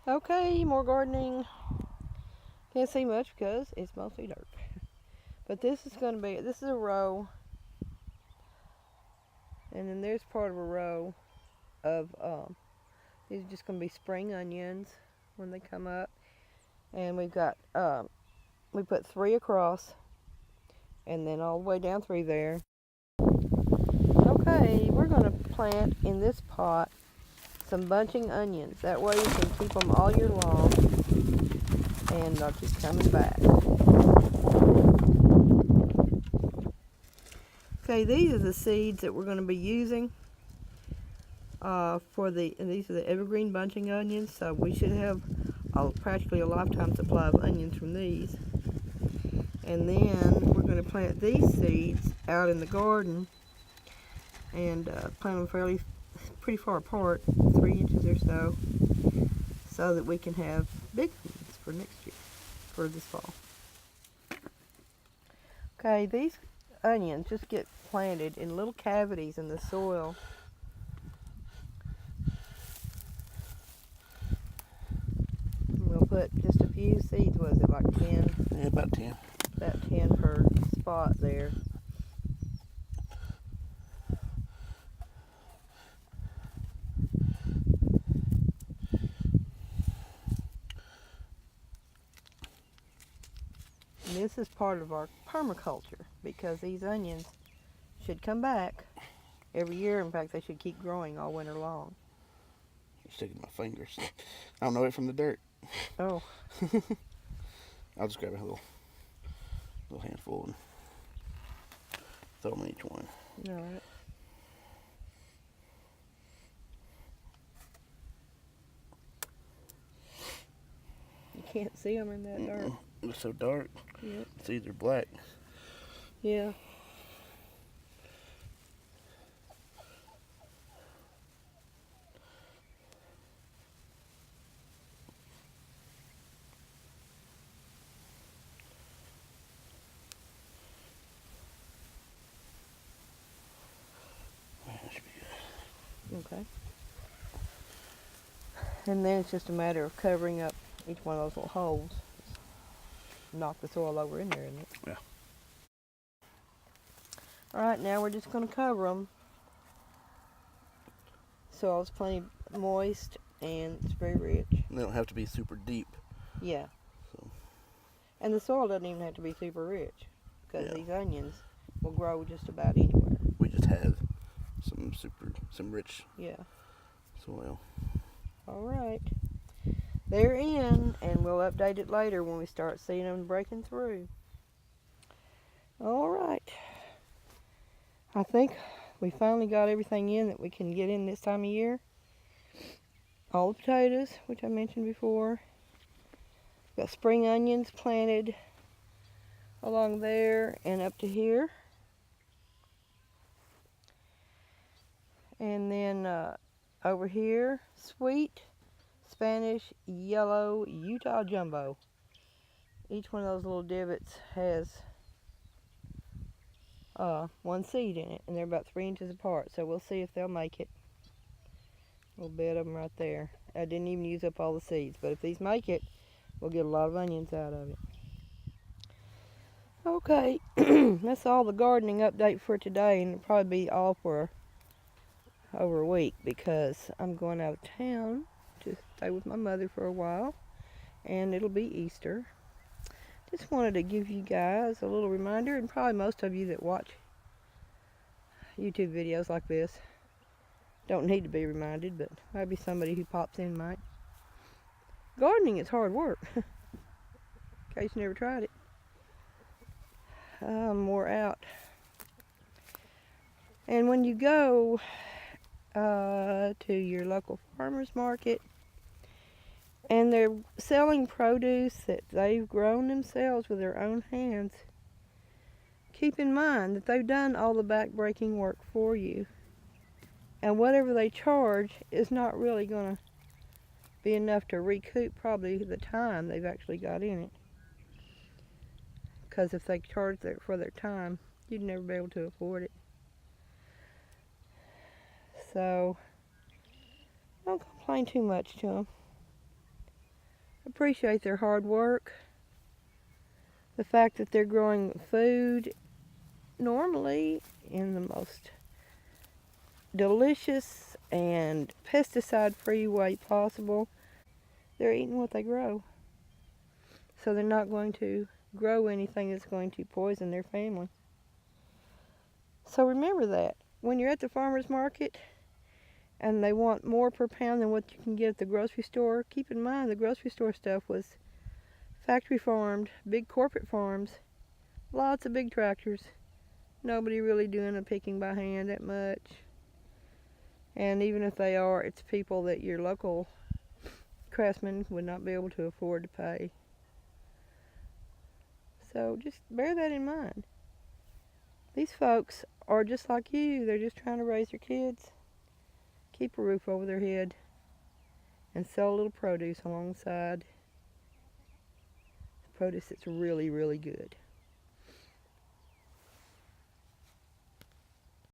Okay, more gardening. Can't see much because it's mostly dirt. But this is a row, and then there's part of a row of, these are just going to be spring onions when they come up. And we've got, we put 3 across, and then all the way down through there. Okay, we're going to plant in this pot some bunching onions. That way you can keep them all year long, and they'll keep coming back. Okay, these are the seeds that we're going to be using and these are the evergreen bunching onions, so we should have practically a lifetime supply of onions from these. And then we're going to plant these seeds out in the garden and plant them pretty far apart, 3 inches or so that we can have big ones for next year, for this fall. Okay, these onions just get planted in little cavities in the soil. We'll put just a few seeds, was it like 10? Yeah, about 10. About 10 per spot there. And this is part of our permaculture because these onions should come back every year. In fact, they should keep growing all winter long. I'm sticking my fingers. I don't know it from the dirt. Oh. I'll just grab a little handful and throw them in each one. All right. You can't see them in that dirt. It's so dark. Yep. It's either black. Yeah. That should be good. Okay. And then it's just a matter of covering up each one of those little holes. Knock the soil over in there, isn't it? Yeah. Alright, now we're just going to cover them. Soil's plenty moist and it's very rich. They don't have to be super deep. Yeah. So. And the soil doesn't even have to be super rich because Yeah. these onions will grow just about anywhere. We just have some rich soil. Alright. They're in, and we'll update it later when we start seeing them breaking through. Alright. I think we finally got everything in that we can get in this time of year. All the potatoes, which I mentioned before. Got spring onions planted along there and up to here. And then over here, sweet Spanish yellow Utah jumbo. Each one of those little divots has 1 seed in it, and they're about 3 inches apart, so we'll see if they'll make it. A little bit of them right there. I didn't even use up all the seeds, but if these make it, we'll get a lot of onions out of it. Okay, that's all the gardening update for today, and it'll probably be all for over a week because I'm going out of town to stay with my mother for a while, and it'll be Easter. Just wanted to give you guys a little reminder, and probably most of you that watch YouTube videos like this don't need to be reminded, but maybe somebody who pops in might. Gardening is hard work. In case you never tried it. More out. And when you go to your local farmer's market and they're selling produce that they've grown themselves with their own hands, keep in mind that they've done all the back-breaking work for you. And whatever they charge is not really going to be enough to recoup probably the time they've actually got in it. Because if they charge for their time, you'd never be able to afford it. So, don't complain too much to them. appreciate their hard work. The fact that they're growing food normally in the most delicious and pesticide-free way possible. They're eating what they grow. So they're not going to grow anything that's going to poison their family. So remember that. When you're at the farmer's market and they want more per pound than what you can get at the grocery store, keep in mind the grocery store stuff was factory farmed, big corporate farms, lots of big tractors. Nobody really doing the picking by hand that much. And even if they are, it's people that your local craftsmen would not be able to afford to pay. So just bear that in mind. These folks are just like you. They're just trying to raise their kids, keep a roof over their head, and sell a little produce alongside. Produce that's really, really good.